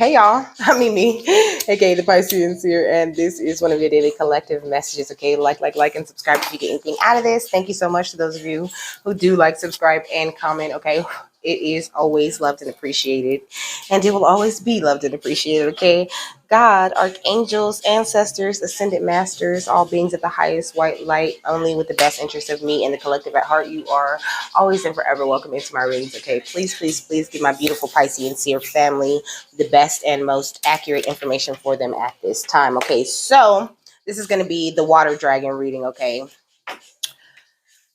Hey y'all, I mean me, aka the Pisceans here, and this is one of your daily collective messages. Okay, like, and subscribe if you get anything out of this. Thank you so much to those of you who do like, subscribe, and comment. Okay, it is always loved and appreciated, and it will always be loved and appreciated. Okay, God, archangels, ancestors, ascended masters, all beings of the highest white light, only with the best interest of me and the collective at heart. You are always and forever welcome into my readings. Okay, please give my beautiful Piscean seer family the best and most accurate information for them at this time. Okay, so this is going to be the water dragon reading. Okay,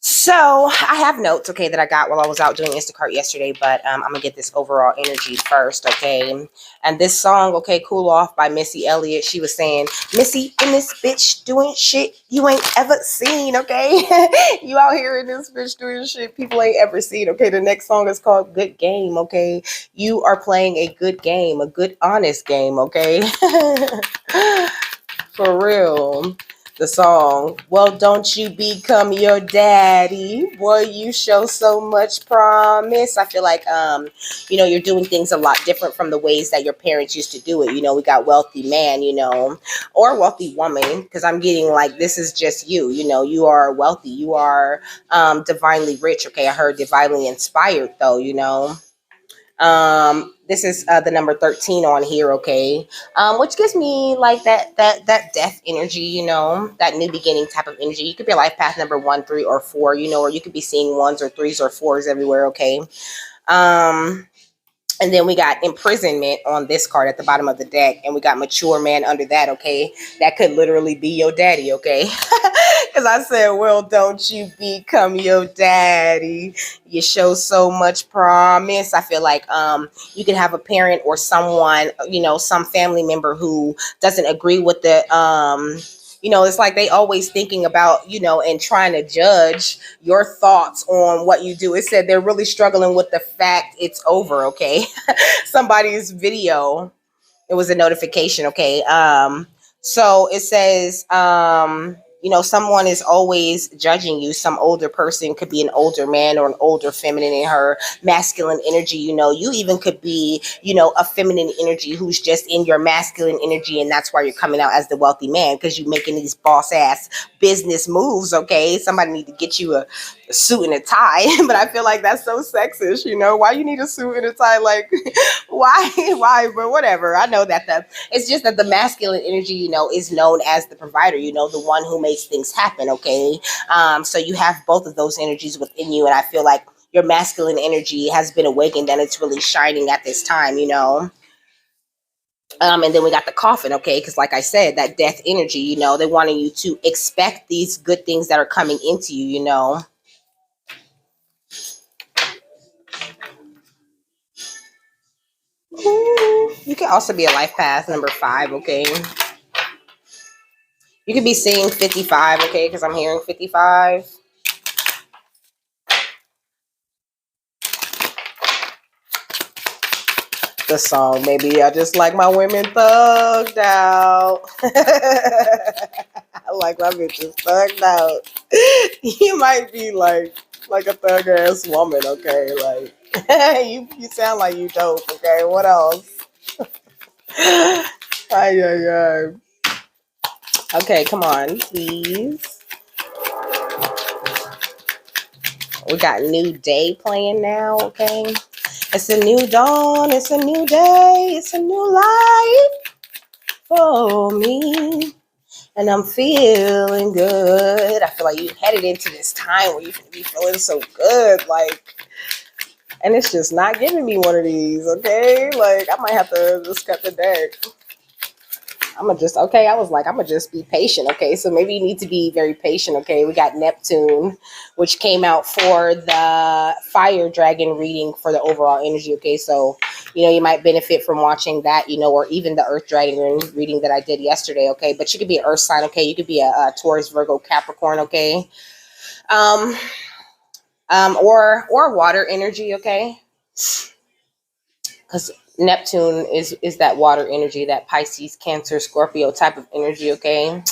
so I have notes, okay, that I got while I was out doing Instacart yesterday, but I'm gonna get this overall energy first, okay. And this song, okay, Cool Off by Missy Elliott, she was saying, Missy in this bitch doing shit you ain't ever seen, okay. You out here in this bitch doing shit people ain't ever seen, okay. The next song is called Good Game, okay. You are playing a good game, a good honest game, okay. For real. The song, well, don't you become your daddy? Boy, you show so much promise. I feel like you're doing things a lot different from the ways that your parents used to do it. We got wealthy man, or wealthy woman, because I'm getting like this is just you are wealthy, you are divinely rich. Okay, I heard divinely inspired though. This is the number 13 on here, okay, which gives me like that death energy, that new beginning type of energy. You could be a life path number 1, 3, or 4, or you could be seeing ones or threes or fours everywhere, okay. um and then we got imprisonment on this card at the bottom of the deck, and we got mature man under that, okay. That could literally be your daddy, okay. Because I said, well, don't you become your daddy? You show so much promise. I feel like you can have a parent or someone, some family member who doesn't agree with it's like they always thinking about, and trying to judge your thoughts on what you do. It said they're really struggling with the fact it's over, okay. Somebody's video, it was a notification, okay. So it says someone is always judging you. Some older person, could be an older man or an older feminine in her masculine energy. You even could be a feminine energy who's just in your masculine energy, and that's why you're coming out as the wealthy man, because you're making these boss ass business moves, okay. Somebody need to get you a suit and a tie. But I feel like that's so sexist. Why you need a suit and a tie? Like, why? But whatever. I know that it's just that the masculine energy, is known as the provider, the one who makes things happen, okay. So you have both of those energies within you, and I feel like your masculine energy has been awakened and it's really shining at this time. And then we got the coffin, okay, because like I said, that death energy, they wanting you to expect these good things that are coming into you. You can also be a life path number 5, okay. You could be seeing 55, okay, because I'm hearing 55. The song, maybe I just like my women thugged out. I like my bitches thugged out. You might be like a thug ass woman, okay? Like you sound like you dope, okay? What else? Ay, ay, ay. Okay, come on, please. We got New Day playing now, okay? It's a new dawn, it's a new day, it's a new life for me. And I'm feeling good. I feel like you headed into this time where you're going to be feeling so good. And it's just not giving me one of these, okay? Like, I might have to just cut the deck. I'm gonna just be patient, okay? So maybe you need to be very patient, okay? We got Neptune, which came out for the fire dragon reading for the overall energy, okay? So, you might benefit from watching that, or even the earth dragon reading that I did yesterday, okay? But you could be an earth sign, okay? You could be a Taurus, Virgo, Capricorn, okay? Um, or water energy, okay? Because Neptune is that water energy, that Pisces, Cancer, Scorpio type of energy, okay?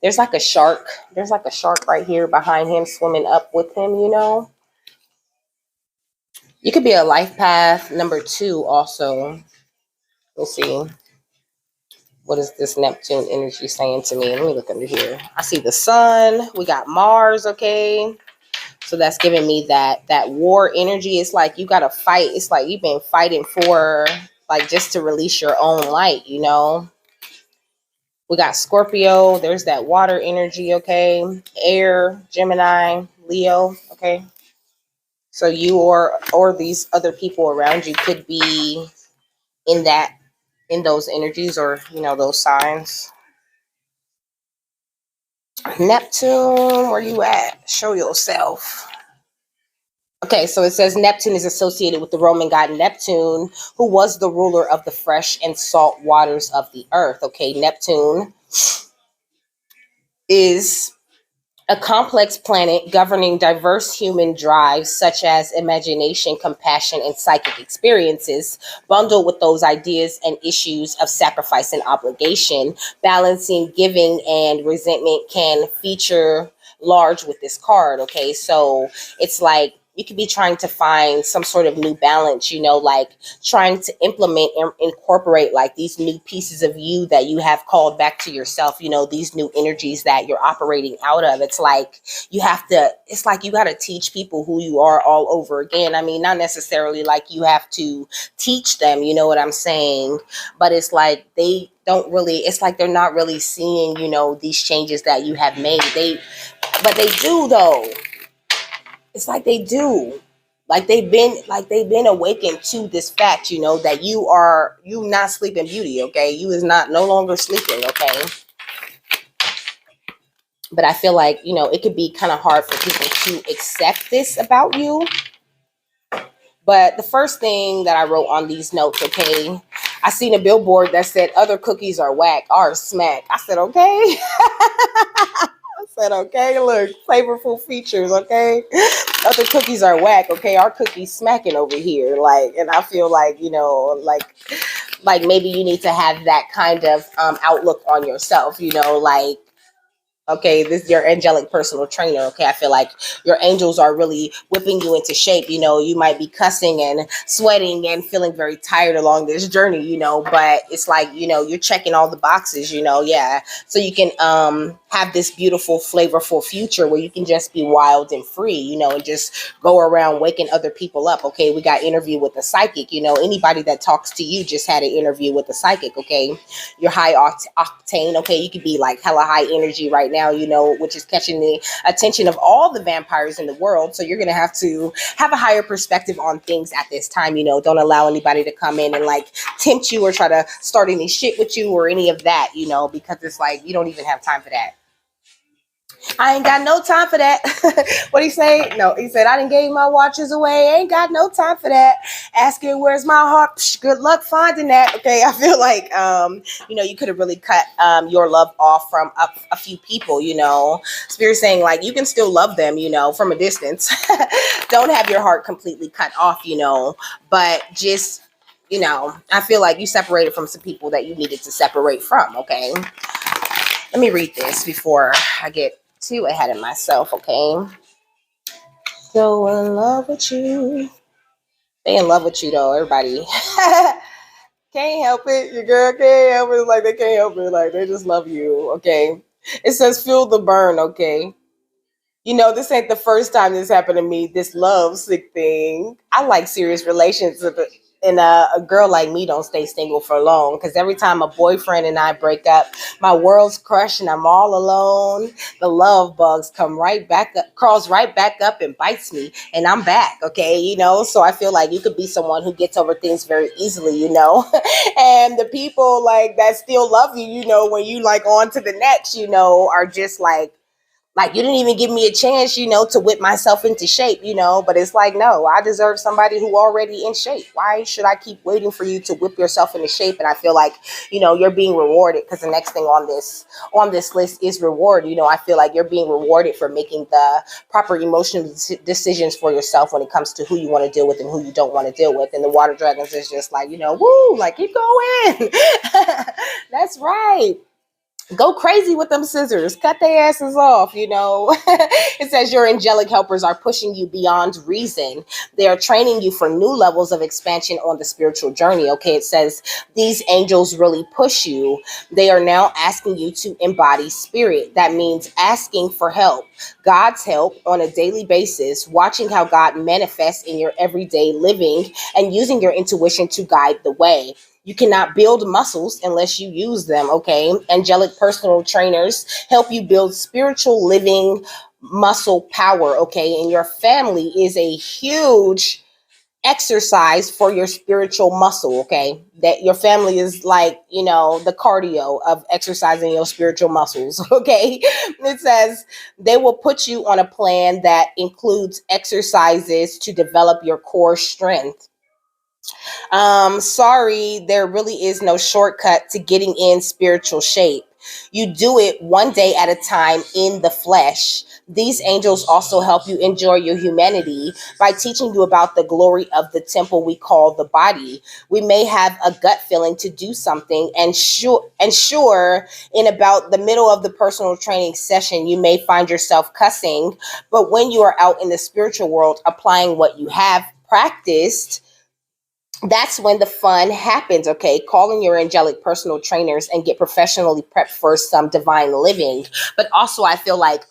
There's like a shark. There's like a shark right here behind him swimming up with him. You could be a life path number 2 also. Let's see. What is this Neptune energy saying to me? Let me look under here. I see the sun. We got Mars, okay? So that's giving me that war energy. It's like you gotta fight. It's like you've been fighting for like just to release your own light, you know. We got Scorpio, there's that water energy, okay? Air, Gemini, Leo, okay? So you or these other people around you could be in that in those energies or those signs. Neptune, where you at? Show yourself. Okay, so it says Neptune is associated with the Roman god Neptune, who was the ruler of the fresh and salt waters of the earth. Okay, Neptune is a complex planet governing diverse human drives such as imagination, compassion, and psychic experiences, bundled with those ideas and issues of sacrifice and obligation. Balancing giving and resentment can feature large with this card. Okay, so it's like you could be trying to find some sort of new balance, like trying to implement and incorporate like these new pieces of you that you have called back to yourself, these new energies that you're operating out of. It's like it's like you got to teach people who you are all over again. I mean, not necessarily like you have to teach them, you know what I'm saying? But it's like it's like they're not really seeing, these changes that you have made. But they do though. It's like they do. Like they've been awakened to this fact, that you not sleeping beauty, okay? You is not no longer sleeping, okay? But I feel like, it could be kind of hard for people to accept this about you. But the first thing that I wrote on these notes, okay, I seen a billboard that said other cookies are whack, ours smack. I said, okay. Okay, look, flavorful features, okay? Other cookies are whack, okay? Our cookies smacking over here. Like, and I feel like, like maybe you need to have that kind of outlook on yourself, like, okay, this is your angelic personal trainer. Okay, I feel like your angels are really whipping you into shape. You might be cussing and sweating and feeling very tired along this journey, but it's like, you're checking all the boxes, yeah. So you can have this beautiful, flavorful future where you can just be wild and free, and just go around waking other people up. Okay, we got interview with a psychic, anybody that talks to you just had an interview with a psychic, okay? You're high octane, okay? You could be like hella high energy right now, which is catching the attention of all the vampires in the world. So you're going to have a higher perspective on things at this time, don't allow anybody to come in and like tempt you or try to start any shit with you or any of that, because it's like, you don't even have time for that. I ain't got no time for that. What he say? No, he said, I done gave my watches away. Ain't got no time for that. Asking where's my heart? Psh, good luck finding that. Okay, I feel like, you could have really cut your love off from a few people, Spirit saying like, you can still love them, from a distance. Don't have your heart completely cut off, but just, I feel like you separated from some people that you needed to separate from, okay? Let me read this before I get too ahead of myself, okay? So in love with you. They in love with you though, everybody. Can't help it. Your girl can't help it. Like they can't help it. Like they just love you, okay? It says feel the burn, okay? This ain't the first time this happened to me. This love sick thing. I like serious relationships, and a girl like me don't stay single for long. Because every time a boyfriend and I break up, my world's crushed and I'm all alone. The love bugs come right back up, crawls right back up and bites me, and I'm back. Okay, So I feel like you could be someone who gets over things very easily, and the people like that still love you, when you like on to the next, are just like you didn't even give me a chance, to whip myself into shape, but it's like, no, I deserve somebody who already in shape. Why should I keep waiting for you to whip yourself into shape? And I feel like, you're being rewarded because the next thing on this list is reward. I feel like you're being rewarded for making the proper emotional decisions for yourself when it comes to who you want to deal with and who you don't want to deal with. And the water dragons is just like, woo, like keep going. That's right. Go crazy with them scissors, cut their asses off, you know. It says your angelic helpers are pushing you beyond reason. They are training you for new levels of expansion on the spiritual journey. Okay, it says these angels really push you. They are now asking you to embody spirit. That means asking for help, God's help on a daily basis, watching how God manifests in your everyday living, and using your intuition to guide the way. You cannot build muscles unless you use them, okay? Angelic personal trainers help you build spiritual living muscle power, okay? And your family is a huge exercise for your spiritual muscle, okay? That your family is like, you know, the cardio of exercising your spiritual muscles, okay? It says they will put you on a plan that includes exercises to develop your core strength. Sorry, there really is no shortcut to getting in spiritual shape. You do it one day at a time in the flesh. These angels also help you enjoy your humanity by teaching you about the glory of the temple we call the body. We may have a gut feeling to do something, and sure, in about the middle of the personal training session, you may find yourself cussing. But when you are out in the spiritual world applying what you have practiced, that's when the fun happens. Okay, call in your angelic personal trainers and get professionally prepped for some divine living. But also I feel like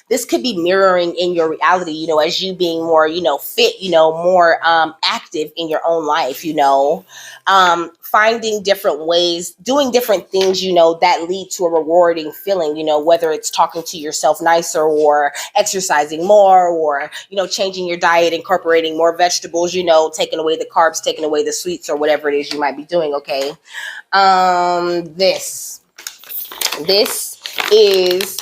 this could be mirroring in your reality, you know, as you being more, you know, fit, you know, more active in your own life, you know, finding different ways, doing different things, you know, that lead to a rewarding feeling, you know, whether it's talking to yourself nicer or exercising more, or, you know, changing your diet, incorporating more vegetables, you know, taking away the carbs, taking away the sweets, or whatever it is you might be doing. Okay. This is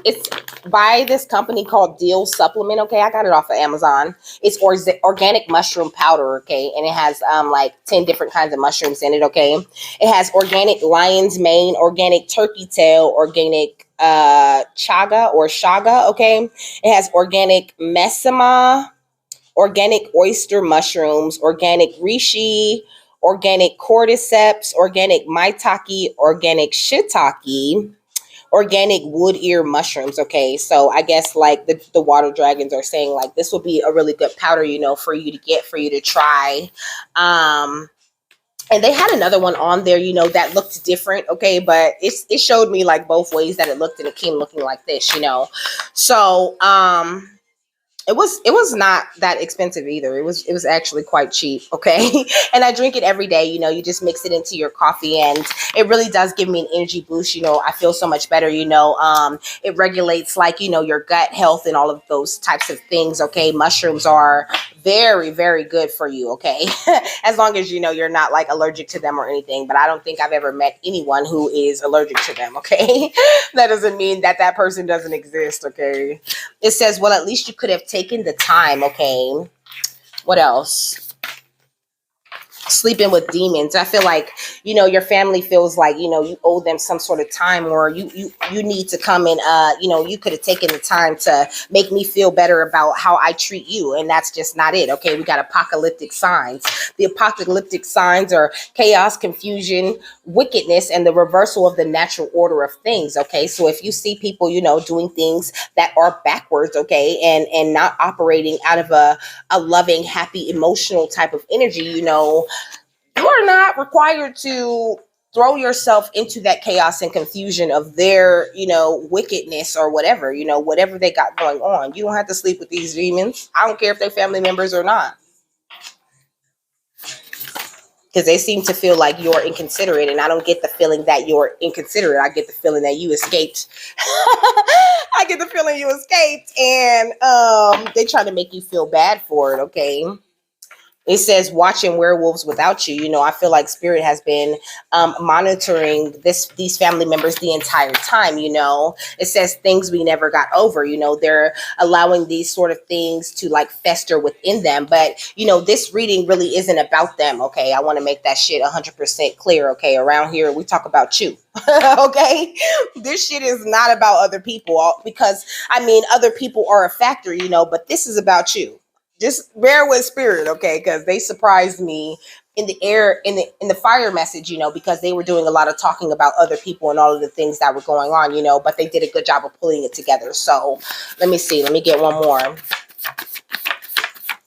it's by this company called Deal Supplement. Okay, I got it off of Amazon. It's organic mushroom powder. Okay, and it has like 10 different kinds of mushrooms in it. Okay, it has organic lion's mane, organic turkey tail, organic chaga or shaga. Okay, it has organic mesama, organic oyster mushrooms, organic reishi, organic cordyceps, organic maitake, organic shiitake, organic wood ear mushrooms. Okay, so I guess like the water dragons are saying like this would be a really good powder, you know, for you to get, for you to try. And they had another one on there, you know, that looked different. Okay, but it showed me like both ways that it looked, and it came looking like this, you know. So it was not that expensive either. It was actually quite cheap. Okay. And I drink it every day. You know, you just mix it into your coffee, and it really does give me an energy boost. You know, I feel so much better. You know, it regulates, like, you know, your gut health and all of those types of things. Okay, mushrooms are very, very good for you. Okay. As long as, you know, you're not like allergic to them or anything, but I don't think I've ever met anyone who is allergic to them. Okay. That doesn't mean that that person doesn't exist. Okay. It says, well, at least you could have taken the time. Okay. What else? Sleeping with demons. I feel like, you know, your family feels like, you know, you owe them some sort of time, or you need to come and you know, you could have taken the time to make me feel better about how I treat you, and that's just not it. Okay, we got apocalyptic signs. The apocalyptic signs are chaos, confusion, wickedness, and the reversal of the natural order of things. Okay, so if you see people, you know, doing things that are backwards, okay, and not operating out of a loving, happy, emotional type of energy, you know, you are not required to throw yourself into that chaos and confusion of their, you know, wickedness or whatever, you know, whatever they got going on. You don't have to sleep with these demons. I don't care if they're family members or not, because they seem to feel like you're inconsiderate, and I don't get the feeling that you're inconsiderate. I get the feeling that you escaped. I get the feeling you escaped, and they try to make you feel bad for it. Okay. It says watching werewolves without you. You know, I feel like spirit has been monitoring these family members the entire time. You know, it says things we never got over. You know, they're allowing these sort of things to like fester within them. But, you know, this reading really isn't about them. Okay, I want to make that shit 100% clear. Okay, around here we talk about you. Okay, this shit is not about other people, because I mean, other people are a factor, you know, but this is about you. Just bear with spirit, okay? Because they surprised me in the air, in the fire message, because they were doing a lot of talking about other people and all of the things that were going on, but they did a good job of pulling it together. So let me see. Let me get one more.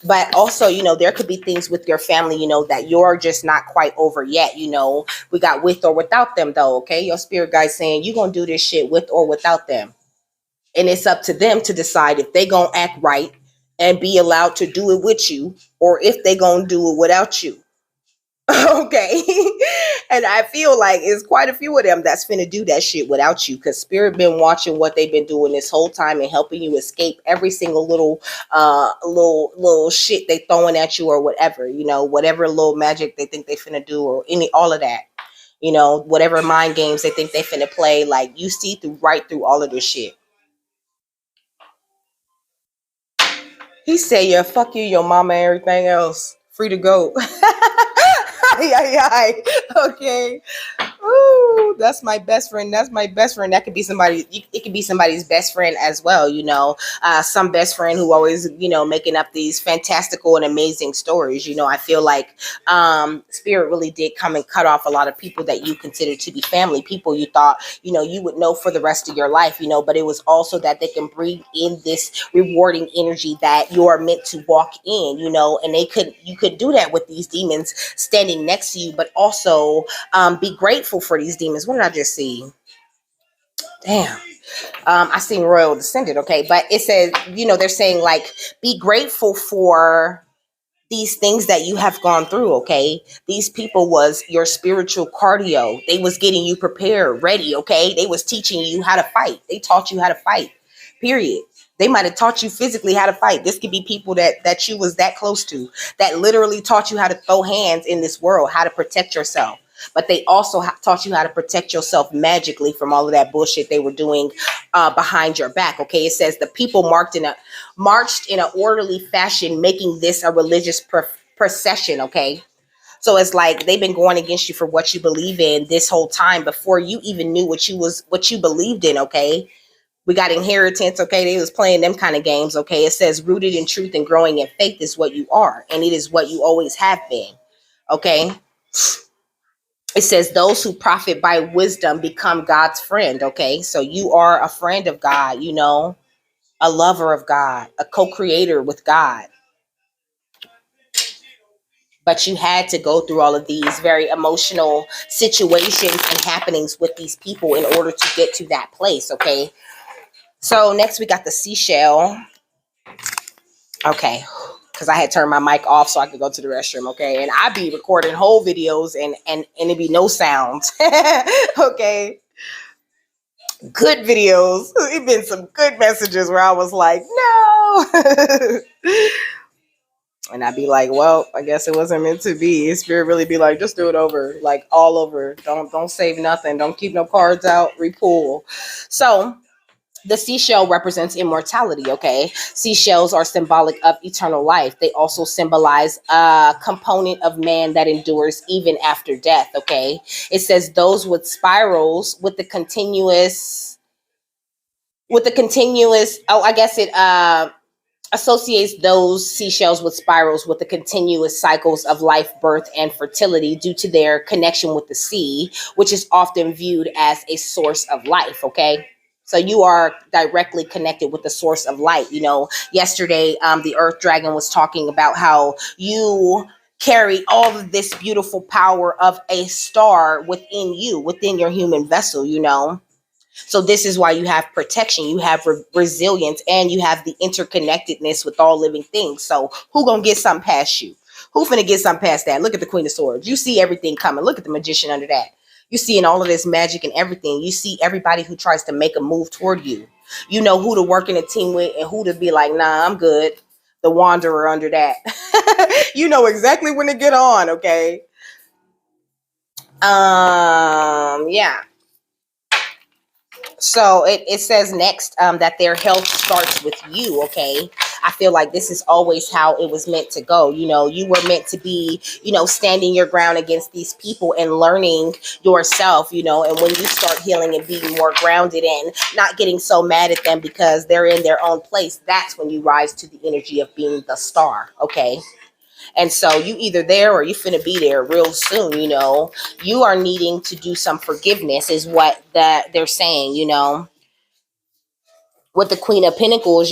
But also, there could be things with your family, that you're just not quite over yet. We got with or without them, though. Okay. Your spirit guide saying you're going to do this shit with or without them. And it's up to them to decide if they going to act right and be allowed to do it with you, or if they going to do it without you. Okay. And I feel like it's quite a few of them that's finna do that shit without you, because spirit been watching what they've been doing this whole time and helping you escape every single little shit they throwing at you or whatever, whatever little magic they think they finna do, or all of that, whatever mind games they think they finna play. Like, you see through right through all of this shit. He said, yeah, fuck you, your mama, everything else. Free to go. Yeah. Okay. Ooh, that's my best friend. That's my best friend. That could be somebody. It could be somebody's best friend as well. Some best friend who always, making up these fantastical and amazing stories. I feel like spirit really did come and cut off a lot of people that you considered to be family, people you thought, you would know for the rest of your life. But it was also that they can bring in this rewarding energy that you're meant to walk in. And you could do that with these demons standing next to you, but also be grateful for these demons. What did I just see? Damn. I seen Royal Descendant. Okay. But it says, they're saying, like, be grateful for these things that you have gone through. Okay. These people was your spiritual cardio. They was getting you prepared, ready. Okay. They was teaching you how to fight. They taught you how to fight, period. They might have taught you physically how to fight. This could be people that you was that close to, that literally taught you how to throw hands in this world, how to protect yourself. But they also taught you how to protect yourself magically from all of that bullshit they were doing behind your back. Okay, it says the people marched in an orderly fashion, making this a religious procession. Okay, so it's like they've been going against you for what you believe in this whole time before you even knew what you believed in. Okay. We got inheritance. Okay. They was playing them kind of games. Okay. It says rooted in truth and growing in faith is what you are. And it is what you always have been. Okay. It says those who profit by wisdom become God's friend. Okay. So you are a friend of God, a lover of God, a co-creator with God. But you had to go through all of these very emotional situations and happenings with these people in order to get to that place. Okay. So next we got the seashell. Okay. Because I had turned my mic off so I could go to the restroom. Okay. And I be recording whole videos and it'd be no sound. Okay. Good videos. It's been some good messages where I was like, no. And I'd be like, well, I guess it wasn't meant to be. Spirit really be like, just do it over, like all over. Don't save nothing. Don't keep no cards out. Repull. So the seashell represents immortality. Okay. Seashells are symbolic of eternal life. They also symbolize a component of man that endures even after death. Okay. It says those with spirals with the continuous, oh, I guess it, associates those seashells with spirals with the continuous cycles of life, birth, and fertility due to their connection with the sea, which is often viewed as a source of life. Okay. So you are directly connected with the source of light. Yesterday, the Earth Dragon was talking about how you carry all of this beautiful power of a star within you, within your human vessel, So this is why you have protection, you have resilience, and you have the interconnectedness with all living things. So who gonna get something past you? Who finna get something past that? Look at the Queen of Swords. You see everything coming. Look at the Magician under that. You see in all of this magic and everything. You see everybody who tries to make a move toward you. You know who to work in a team with and who to be like, nah, I'm good. The Wanderer under that. You know exactly when to get on, okay? Yeah. So it says next that their health starts with you. Okay. I feel like this is always how it was meant to go. You were meant to be, standing your ground against these people and learning yourself, and when you start healing and being more grounded and not getting so mad at them because they're in their own place, that's when you rise to the energy of being the star. Okay. And so you either there or you finna be there real soon, You are needing to do some forgiveness is what that they're saying, With the Queen of Pentacles,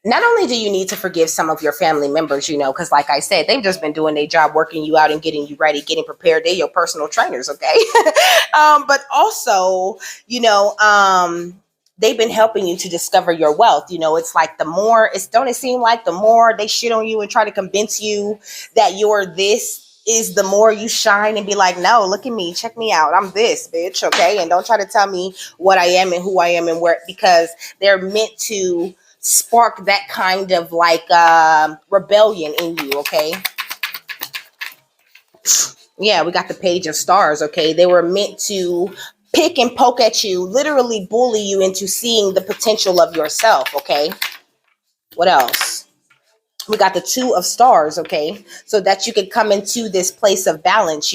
not only do you need to forgive some of your family members, because like I said, they've just been doing their job, working you out and getting you ready, getting prepared. They're your personal trainers, okay? But also, they've been helping you to discover your wealth. It's like don't it seem like the more they shit on you and try to convince you that you're this is the more you shine and be like, no, look at me, check me out. I'm this bitch, okay? And don't try to tell me what I am and who I am and where, because they're meant to spark that kind of like rebellion in you, okay? Yeah, we got the Page of Stars, okay? They were meant to pick and poke at you, literally bully you into seeing the potential of yourself, okay? What else? We got the Two of Stars, okay? So that you can come into this place of balance,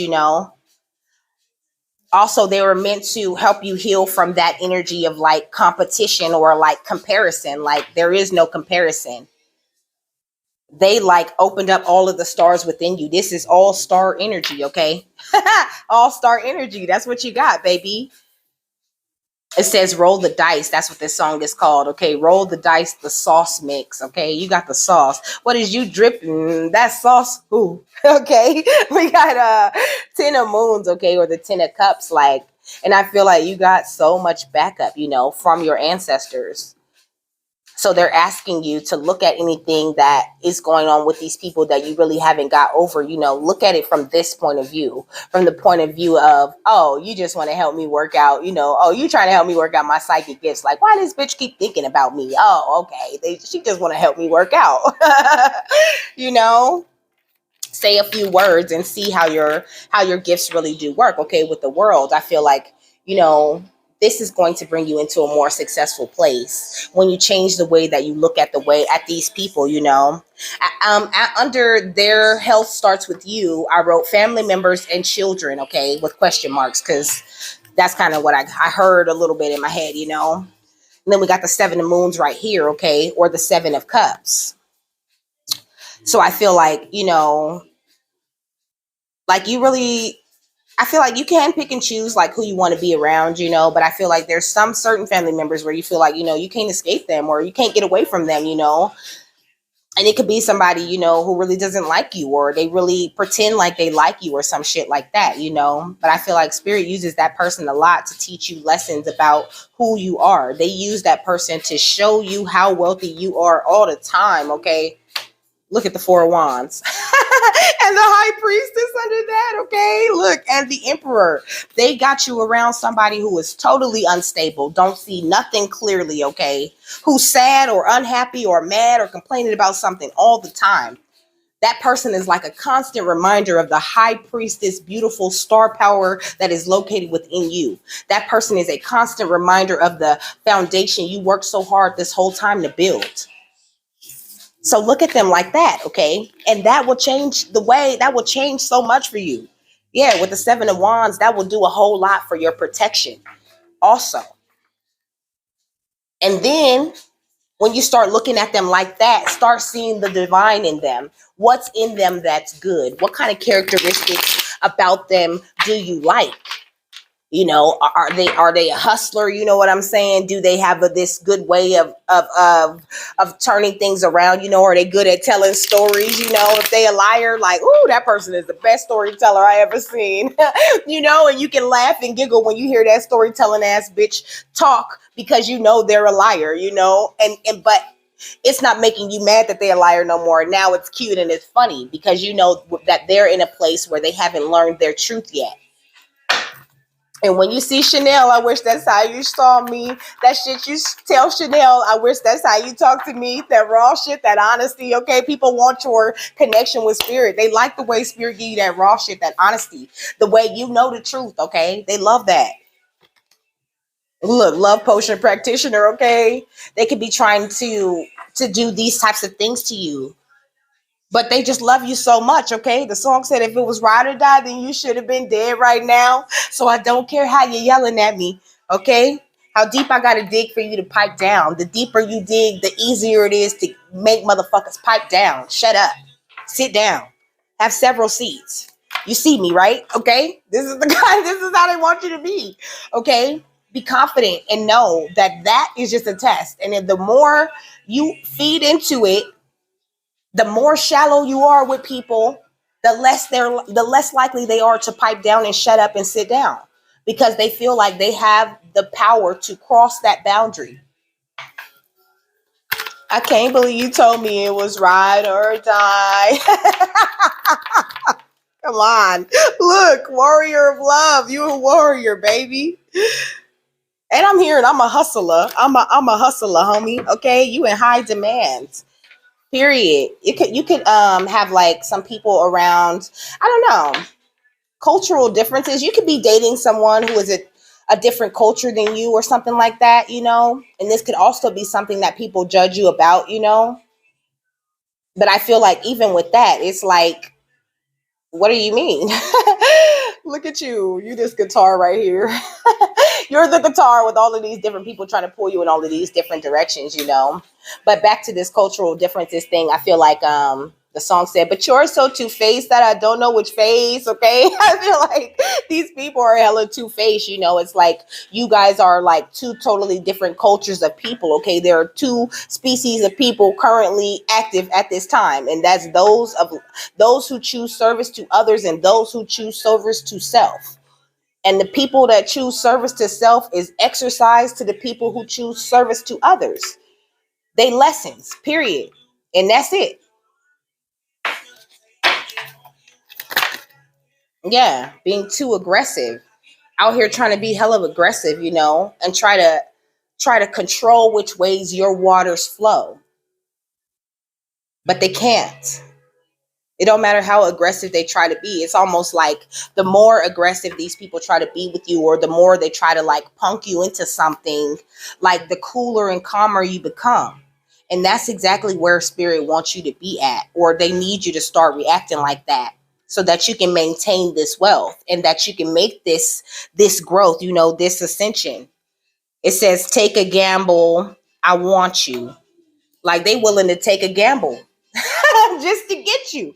Also, they were meant to help you heal from that energy of like competition or like comparison. Like there is no comparison. They like opened up all of the stars within you. This is all star energy, okay? All star energy. That's what you got, baby. It says roll the dice. That's what this song is called. Okay, roll the dice, the sauce mix. Okay, you got the sauce. What is you dripping? That sauce. Ooh. Okay, we got 10 of moons. Okay, or the 10 of cups. Like, and I feel like you got so much backup, from your ancestors. So they're asking you to look at anything that is going on with these people that you really haven't got over, look at it from this point of view, from the point of view of, oh, you just want to help me work out, oh, you trying to help me work out my psychic gifts. Like, why does bitch keep thinking about me? Oh, okay. She just want to help me work out, say a few words and see how your gifts really do work. Okay. With the world, I feel like, this is going to bring you into a more successful place when you change the way that you look at these people, under their health starts with you. I wrote family members and children, okay, with question marks, because that's kind of what I heard a little bit in my head, And then we got the 7 of moons right here, okay, or the 7 of cups. So I feel like, like you really, I feel like you can pick and choose like who you want to be around, but I feel like there's some certain family members where you feel like, you can't escape them or you can't get away from them, and it could be somebody, who really doesn't like you, or they really pretend like they like you or some shit like that, but I feel like spirit uses that person a lot to teach you lessons about who you are. They use that person to show you how wealthy you are all the time. Okay. Look at the 4 of Wands and the High Priestess under that, okay? Look, and the Emperor. They got you around somebody who is totally unstable, don't see nothing clearly, okay? Who's sad or unhappy or mad or complaining about something all the time. That person is like a constant reminder of the High Priestess, beautiful star power that is located within you. That person is a constant reminder of the foundation you worked so hard this whole time to build. So look at them like that, okay? And that will change so much for you. Yeah, with the 7 of Wands, that will do a whole lot for your protection also. And then when you start looking at them like that, start seeing the divine in them. What's in them that's good? What kind of characteristics about them do you like? Are they a hustler? You know what I'm saying? Do they have this good way of turning things around? Are they good at telling stories? If they a liar, like, ooh, that person is the best storyteller I ever seen. And you can laugh and giggle when you hear that storytelling ass bitch talk because they're a liar. But it's not making you mad that they're a liar no more. Now it's cute and it's funny because that they're in a place where they haven't learned their truth yet. And when you see Chanel, I wish that's how you saw me. That shit you tell Chanel, I wish that's how you talk to me. That raw shit, that honesty, okay? People want your connection with spirit. They like the way spirit give you that raw shit, that honesty. The way you know the truth, okay? They love that. Look, love potion practitioner, okay? They could be trying to do these types of things to you. But they just love you so much, okay? The song said if it was ride or die, then you should have been dead right now. So I don't care how you're yelling at me, okay? How deep I gotta dig for you to pipe down. The deeper you dig, the easier it is to make motherfuckers pipe down. Shut up. Sit down. Have several seats. You see me, right? Okay? This is the guy, this is how they want you to be. Okay? Be confident and know that that is just a test. And if the more you feed into it, the more shallow you are with people, the less likely they are to pipe down and shut up and sit down because they feel like they have the power to cross that boundary. I can't believe you told me it was ride or die. Come on. Look, warrior of love. You a warrior, baby. And I'm here and I'm a hustler. I'm a hustler, homie. Okay. You in high demand. Period. You could have like some people around, I don't know, cultural differences. You could be dating someone who is a different culture than you or something like that, you know? And this could also be something that people judge you about, you know? But I feel like even with that, it's like, what do you mean? Look at you. You this guitar right here. You're the guitar with all of these different people trying to pull you in all of these different directions, you know. But back to this cultural differences thing, I feel like the song said, but you're so two-faced that I don't know which face, okay? I feel like these people are hella two-faced, you know. It's like you guys are like two totally different cultures of people, okay? There are two species of people currently active at this time, and that's those who choose service to others and those who choose service to self. And the people that choose service to self is exercise to the people who choose service to others. They lessons, period. And that's it. Yeah, being too aggressive. Out here trying to be hella aggressive, you know, and try to control which ways your waters flow. But they can't. It don't matter how aggressive they try to be. It's almost like the more aggressive these people try to be with you, or the more they try to like punk you into something, like the cooler and calmer you become. And that's exactly where spirit wants you to be at, or they need you to start reacting like that so that you can maintain this wealth and that you can make this growth, you know, this ascension. It says take a gamble, I want you. Like they willing to take a gamble just to get you.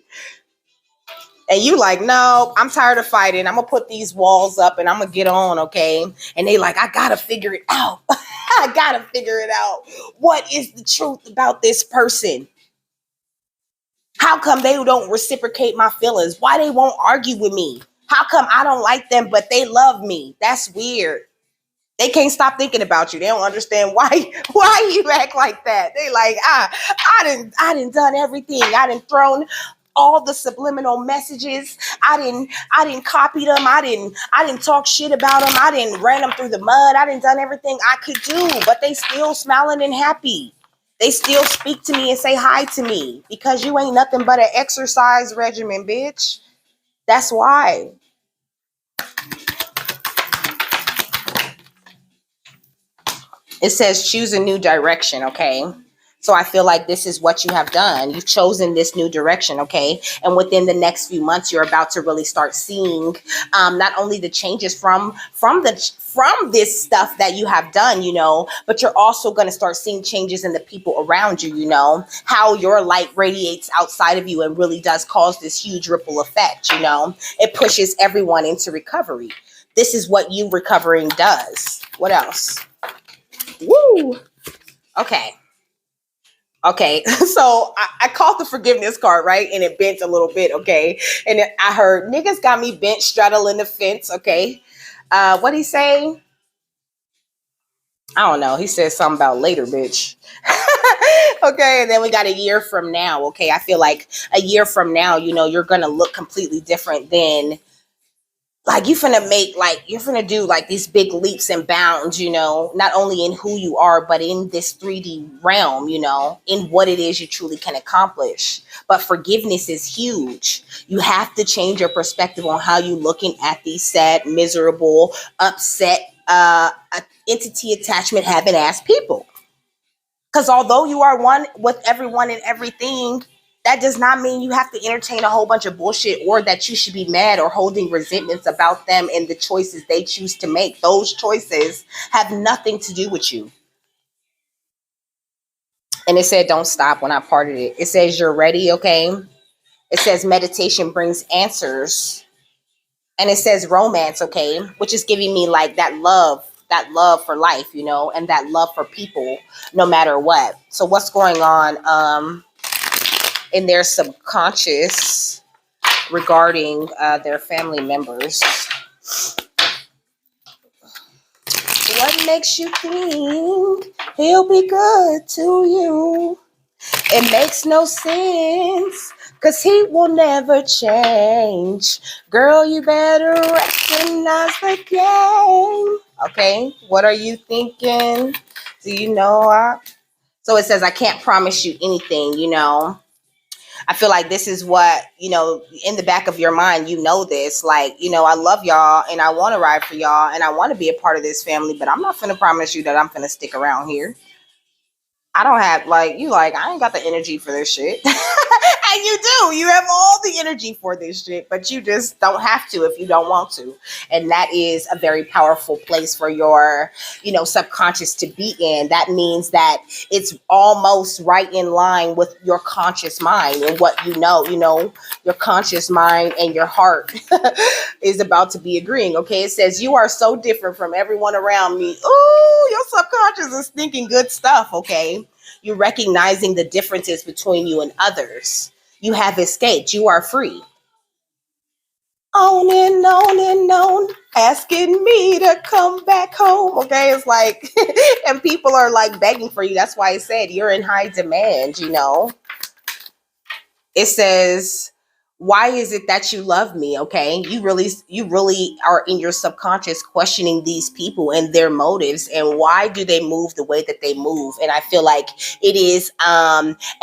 And you like, no, I'm tired of fighting. I'm gonna put these walls up and I'm gonna get on, okay? And they like, I gotta figure it out. I gotta figure it out. What is the truth about this person? How come they don't reciprocate my feelings? Why they won't argue with me? How come I don't like them, but they love me? That's weird. They can't stop thinking about you. They don't understand why you act like that. They like, I didn't done everything. I didn't thrown all the subliminal messages. I didn't copy them. I didn't talk shit about them. I didn't ran them through the mud. I didn't done everything I could do, but they still smiling and happy. They still speak to me and say hi to me because you ain't nothing but an exercise regimen, bitch. That's why. It says choose a new direction, okay? So I feel like this is what you have done. You've chosen this new direction, okay? And within the next few months, you're about to really start seeing not only the changes from this stuff that you have done, you know, but you're also going to start seeing changes in the people around you, you know, how your light radiates outside of you and really does cause this huge ripple effect, you know. It pushes everyone into recovery. This is what you recovering does. What else? Woo. Okay. Okay. So I caught the forgiveness card, right? And it bent a little bit, okay? And I heard niggas got me bent straddling the fence, okay? What'd he say? I don't know. He said something about later, bitch. Okay, and then we got a year from now, okay? I feel like a year from now, you know, you're gonna look completely different than like you're finna do like these big leaps and bounds, you know, not only in who you are, but in this 3D realm, you know, in what it is you truly can accomplish. But forgiveness is huge. You have to change your perspective on how you looking at these sad, miserable, upset, entity attachment having ass people. Because although you are one with everyone and everything, That does not mean you have to entertain a whole bunch of bullshit or that you should be mad or holding resentments about them and the choices they choose to make. Those choices have nothing to do with you. And it said, don't stop when I parted it. It says, you're ready, okay? It says, meditation brings answers. And it says, romance, okay? Which is giving me like that love for life, you know, and that love for people no matter what. So what's going on in their subconscious regarding their family members? What makes you think he'll be good to you? It makes no sense, 'cause he will never change. Girl, you better recognize the game. Okay, what are you thinking? Do you know? So it says, I can't promise you anything, you know. I feel like this is what, you know, in the back of your mind, you know this. Like, you know, I love y'all and I want to ride for y'all and I want to be a part of this family, but I'm not finna promise you that I'm finna stick around here. I don't have like you like I ain't got the energy for this shit. And you do. You have all the energy for this shit, but you just don't have to if you don't want to. And that is a very powerful place for your, you know, subconscious to be in. That means that it's almost right in line with your conscious mind and what you know, your conscious mind and your heart is about to be agreeing. Okay. It says you are so different from everyone around me. Ooh, your subconscious is thinking good stuff. Okay. You're recognizing the differences between you and others. You have escaped. You are free. On and on, asking me to come back home. Okay, it's like, and people are like begging for you. That's why I said you're in high demand, you know. It says, why is it that you love me? Okay, you really are in your subconscious questioning these people and their motives and why do they move the way that they move. And I feel like it is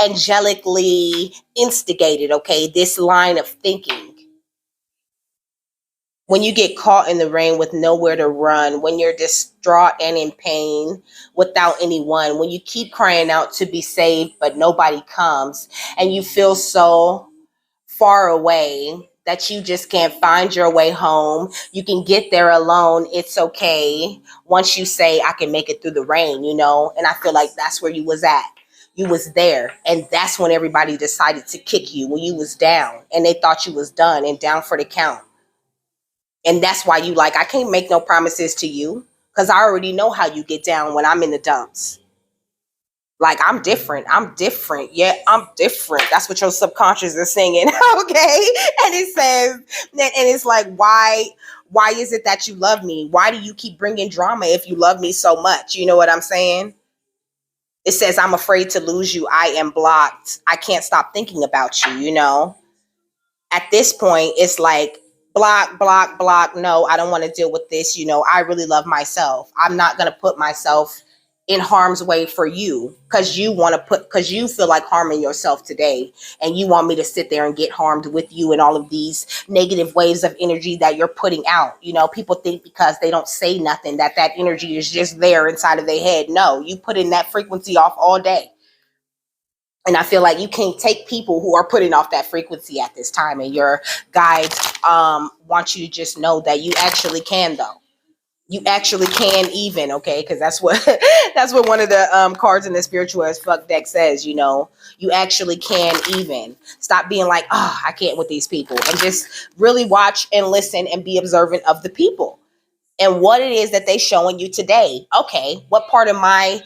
angelically instigated. Okay, this line of thinking. When you get caught in the rain with nowhere to run, when you're distraught and in pain without anyone, when you keep crying out to be saved but nobody comes, and you feel so far away that you just can't find your way home. You can get there alone. It's okay. Once you say, I can make it through the rain, you know? And I feel like that's where you was at. You was there. And that's when everybody decided to kick you, when you was down and they thought you was done and down for the count. And that's why you like, I can't make no promises to you because I already know how you get down when I'm in the dumps. Like, I'm different. I'm different. Yeah, I'm different. That's what your subconscious is singing. Okay. And it says, and it's like, why is it that you love me? Why do you keep bringing drama if you love me so much? You know what I'm saying? It says, I'm afraid to lose you. I am blocked. I can't stop thinking about you, you know? At this point, it's like, block, block, block. No, I don't want to deal with this. You know, I really love myself. I'm not going to put myself in harm's way for you because because you feel like harming yourself today and you want me to sit there and get harmed with you and all of these negative waves of energy that you're putting out. You know, people think because they don't say nothing that energy is just there inside of their head. No, you put in that frequency off all day. And I feel like you can't take people who are putting off that frequency at this time. And your guides want you to just know that you actually can, though. You actually can even, okay? Because that's what that's what one of the cards in the spiritual as fuck deck says, you know. You actually can even. Stop being like, oh, I can't with these people. And just really watch and listen and be observant of the people. And what it is that they showing you today. Okay, what part of my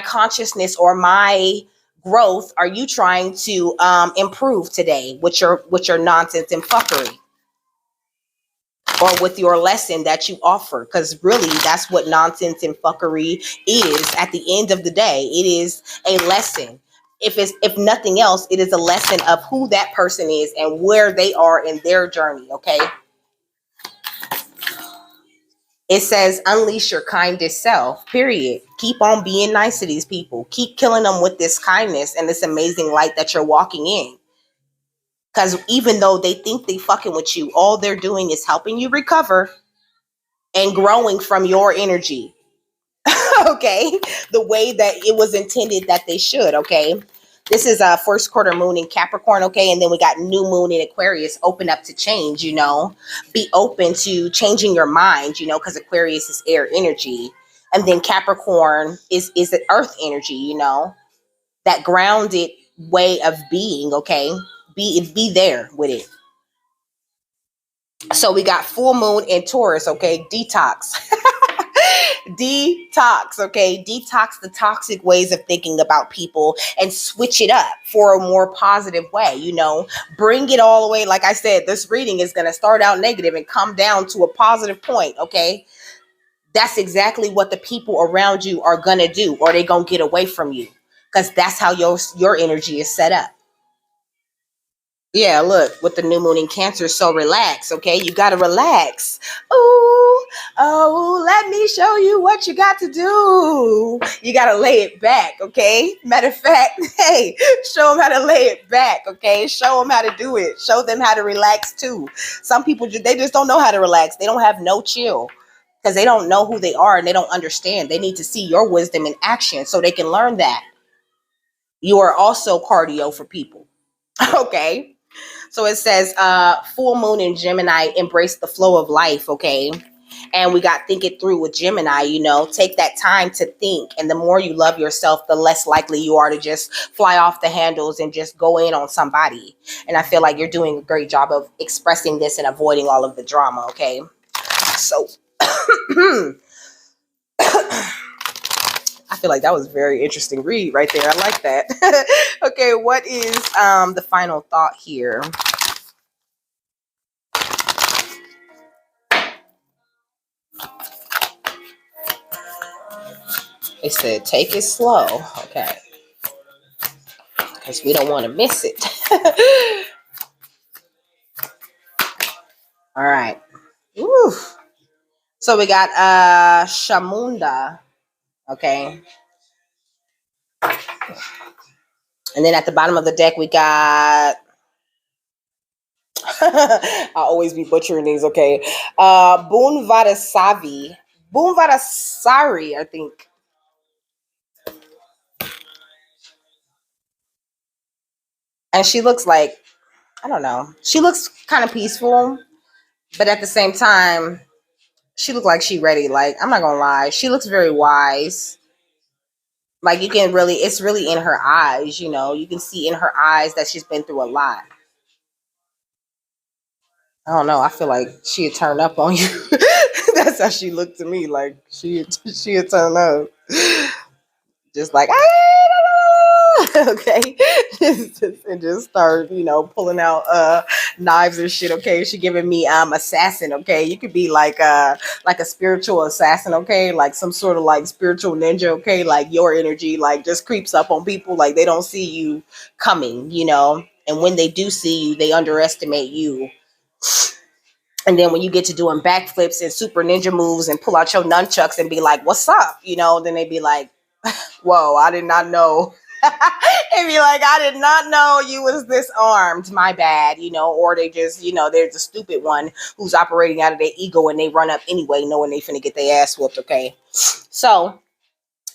consciousness or my growth are you trying to improve today with your nonsense and fuckery, or with your lesson that you offer? Because really, that's what nonsense and fuckery is. At the end of the day, it is a lesson. If nothing else, it is a lesson of who that person is and where they are in their journey. Okay. It says, unleash your kindest self, period. Keep on being nice to these people. Keep killing them with this kindness and this amazing light that you're walking in. Because even though they think they fucking with you, all they're doing is helping you recover and growing from your energy. Okay? The way that it was intended that they should, okay? This is first quarter moon in Capricorn, okay? And then we got new moon in Aquarius, open up to change, you know. Be open to changing your mind, you know, because Aquarius is air energy. And then Capricorn is the earth energy, you know, that grounded way of being, okay? Be there with it. So we got full moon in Taurus, okay? Detox. Detox, okay? Detox the toxic ways of thinking about people and switch it up for a more positive way, you know? Bring it all the way. Like I said, this reading is going to start out negative and come down to a positive point, okay? That's exactly what the people around you are going to do, or they're going to get away from you, because that's how your energy is set up. Yeah, look, with the new moon in Cancer, so relax, okay? You got to relax. Ooh, oh, let me show you what you got to do. You got to lay it back, okay? Matter of fact, hey, show them how to lay it back, okay? Show them how to do it. Show them how to relax too. Some people, they just don't know how to relax. They don't have no chill because they don't know who they are and they don't understand. They need to see your wisdom in action so they can learn that. You are also cardio for people, okay? So it says, full moon in Gemini, embrace the flow of life, okay? And we got think it through with Gemini, you know, take that time to think. And the more you love yourself, the less likely you are to just fly off the handles and just go in on somebody. And I feel like you're doing a great job of expressing this and avoiding all of the drama, okay? So I feel like that was a very interesting read right there. I like that. Okay, what is the final thought here? They said, take it slow, okay? Because we don't want to miss it. All right. Woo. So we got Shamunda, okay? And then at the bottom of the deck, we got... I'll always be butchering these, okay? Bunvadasavi. Bunvadasari, I think. And she looks like, I don't know. She looks kind of peaceful, but at the same time, she looked like she ready. Like, I'm not gonna lie. She looks very wise. Like, you can really, it's really in her eyes, you know. You can see in her eyes that she's been through a lot. I don't know. I feel like she'd turn up on you. That's how she looked to me. Like, she'd turn up. Just like, okay. And just start, you know, pulling out knives and shit, okay? She giving me assassin, okay? You could be like a spiritual assassin, okay? Like some sort of like spiritual ninja, okay? Like your energy like just creeps up on people, like they don't see you coming, you know? And when they do see you, they underestimate you. And then when you get to doing backflips and super ninja moves and pull out your nunchucks and be like, what's up? You know, then they be like, whoa, I did not know. And be like, I did not know you was this armed. My bad, you know, or they just, you know, there's a stupid one who's operating out of their ego and they run up anyway, knowing they finna get their ass whooped, okay? So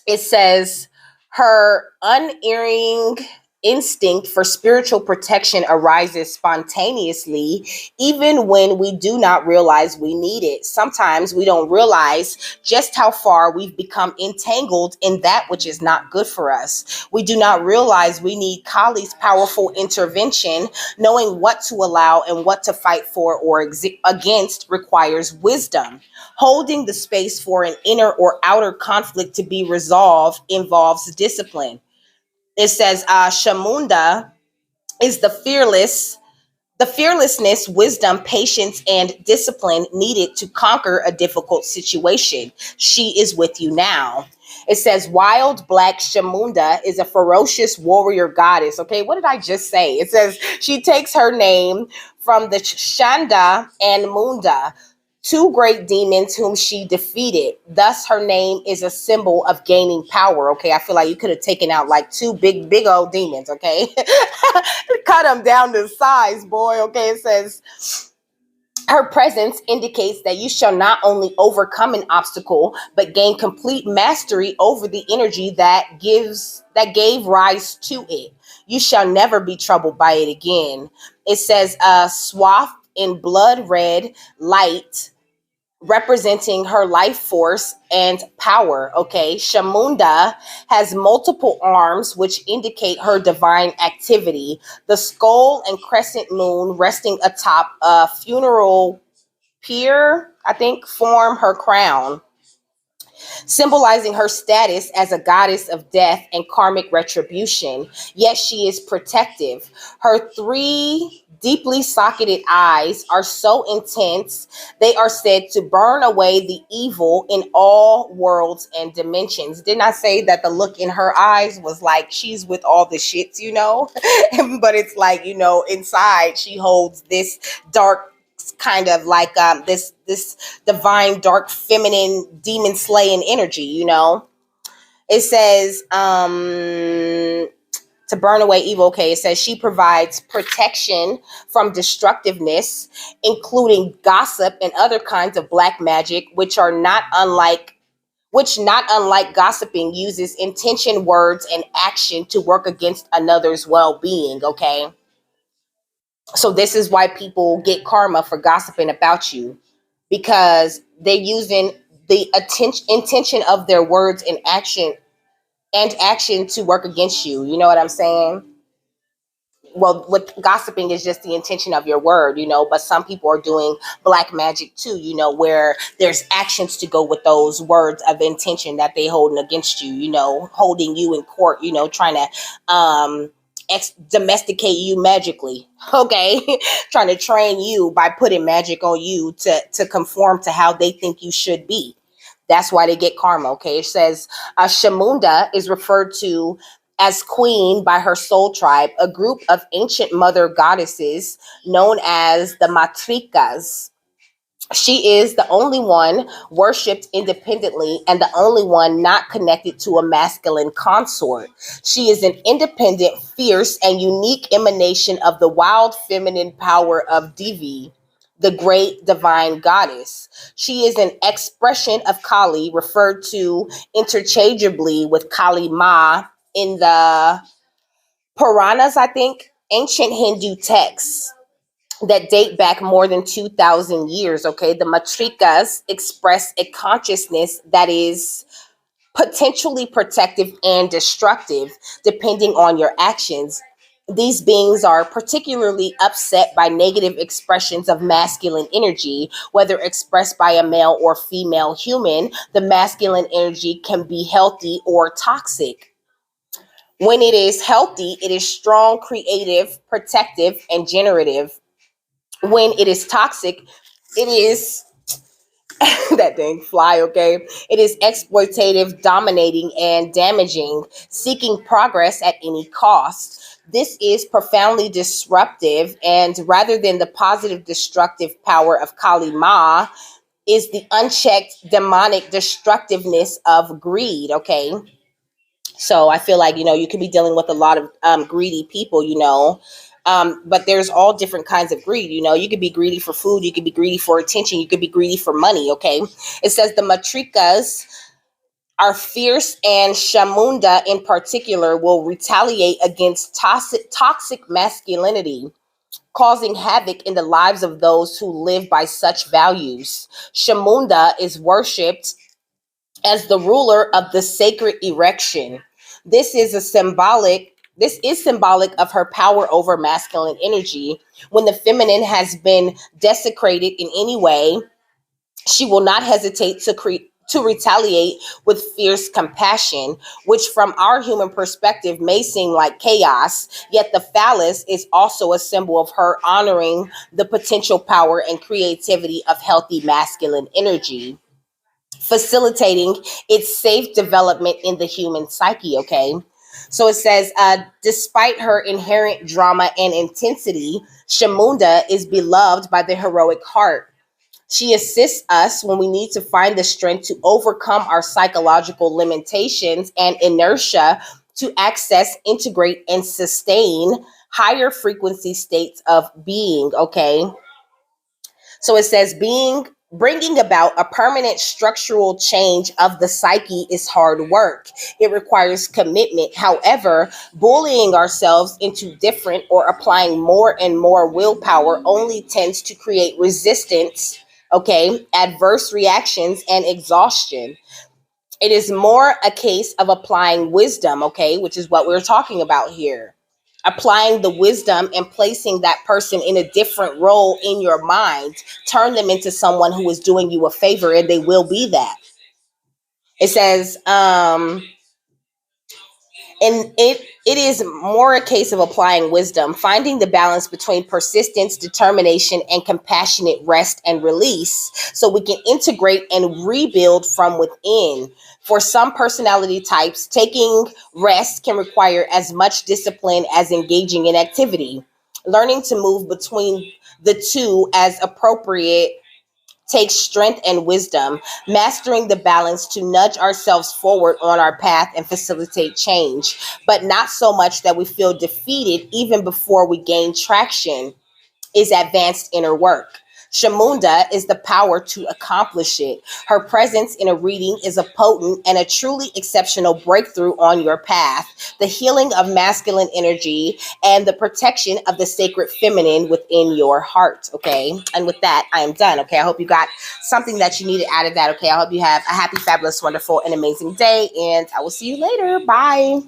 it says her unerring instinct for spiritual protection arises spontaneously, even when we do not realize we need it. Sometimes we don't realize just how far we've become entangled in that which is not good for us. We do not realize we need Kali's powerful intervention. Knowing what to allow and what to fight for or against requires wisdom. Holding the space for an inner or outer conflict to be resolved involves discipline. It says Shamunda is the fearlessness, wisdom, patience, and discipline needed to conquer a difficult situation. She is with you now. It says wild black Shamunda is a ferocious warrior goddess. Okay, what did I just say? It says she takes her name from the Shanda and Munda, two great demons whom she defeated. Thus, her name is a symbol of gaining power. Okay, I feel like you could have taken out like two big old demons. Okay, cut them down to size, boy. Okay, it says her presence indicates that you shall not only overcome an obstacle, but gain complete mastery over the energy that gave rise to it. You shall never be troubled by it again. It says, swathed in blood red light, representing her life force and power. Okay, Shamunda has multiple arms, which indicate her divine activity. The skull and crescent moon resting atop a funeral pyre, I think, form her crown, symbolizing her status as a goddess of death and karmic retribution. Yet she is protective. Her three deeply socketed eyes are so intense, they are said to burn away the evil in all worlds and dimensions. Didn't I say that the look in her eyes was like she's with all the shits, you know? But it's like, you know, inside she holds this dark kind of like this divine dark feminine demon slaying energy, you know. It says to burn away evil. Okay, it says she provides protection from destructiveness, including gossip and other kinds of black magic, which not unlike gossiping uses intention, words, and action to work against another's well-being. Okay, so this is why people get karma for gossiping about you, because they're using the intention of their words and action to work against you. You know what I'm saying? Well, with gossiping is just the intention of your word, you know, but some people are doing black magic too, you know, where there's actions to go with those words of intention that they holding against you, you know, holding you in court, you know, trying to domesticate you magically. Okay. Trying to train you by putting magic on you to conform to how they think you should be. That's why they get karma. Okay. It says Shamunda is referred to as queen by her soul tribe, a group of ancient mother goddesses known as the Matrikas. She is the only one worshipped independently and the only one not connected to a masculine consort. She is an independent, fierce, and unique emanation of the wild feminine power of Devi, the great divine goddess. She is an expression of Kali, referred to interchangeably with Kali Ma in the Puranas, I think, ancient Hindu texts that date back more than 2,000 years. Okay, the matrikas express a consciousness that is potentially protective and destructive depending on your actions. These beings are particularly upset by negative expressions of masculine energy, whether expressed by a male or female human. The masculine energy can be healthy or toxic. When it is healthy, it is strong, creative, protective, and generative. When it is toxic, it is that dang fly, okay? It is exploitative, dominating, and damaging, seeking progress at any cost. This is profoundly disruptive, and rather than the positive destructive power of Kali Ma, is the unchecked demonic destructiveness of greed, okay? So I feel like, you know, you could be dealing with a lot of greedy people, you know. But there's all different kinds of greed. You know, you could be greedy for food. You could be greedy for attention. You could be greedy for money. Okay. It says the matrikas are fierce, and Shamunda in particular will retaliate against toxic masculinity, causing havoc in the lives of those who live by such values. Shamunda is worshipped as the ruler of the sacred erection. This is a symbolic this is symbolic of her power over masculine energy. When the feminine has been desecrated in any way, she will not hesitate to retaliate with fierce compassion, which from our human perspective may seem like chaos, yet the phallus is also a symbol of her honoring the potential power and creativity of healthy masculine energy, facilitating its safe development in the human psyche. Okay. So it says, despite her inherent drama and intensity, Shamunda is beloved by the heroic heart. She assists us when we need to find the strength to overcome our psychological limitations and inertia to access, integrate, and sustain higher frequency states of being. Okay. So it says, being Bringing about a permanent structural change of the psyche is hard work. It requires commitment. However, bullying ourselves into different or applying more and more willpower only tends to create resistance, okay, adverse reactions, and exhaustion. It is more a case of applying wisdom, okay, which is what we're talking about here. Applying the wisdom and placing that person in a different role in your mind, turn them into someone who is doing you a favor, and they will be that. It says, and it is more a case of applying wisdom, finding the balance between persistence, determination, and compassionate rest and release, so we can integrate and rebuild from within. For some personality types, taking rest can require as much discipline as engaging in activity. Learning to move between the two as appropriate takes strength and wisdom, mastering the balance to nudge ourselves forward on our path and facilitate change, but not so much that we feel defeated even before we gain traction, is advanced inner work. Shamunda is the power to accomplish it. Her presence in a reading is a potent and a truly exceptional breakthrough on your path. The healing of masculine energy and the protection of the sacred feminine within your heart. Okay. And with that, I am done. Okay. I hope you got something that you needed out of that. Okay. I hope you have a happy, fabulous, wonderful, and amazing day. And I will see you later. Bye.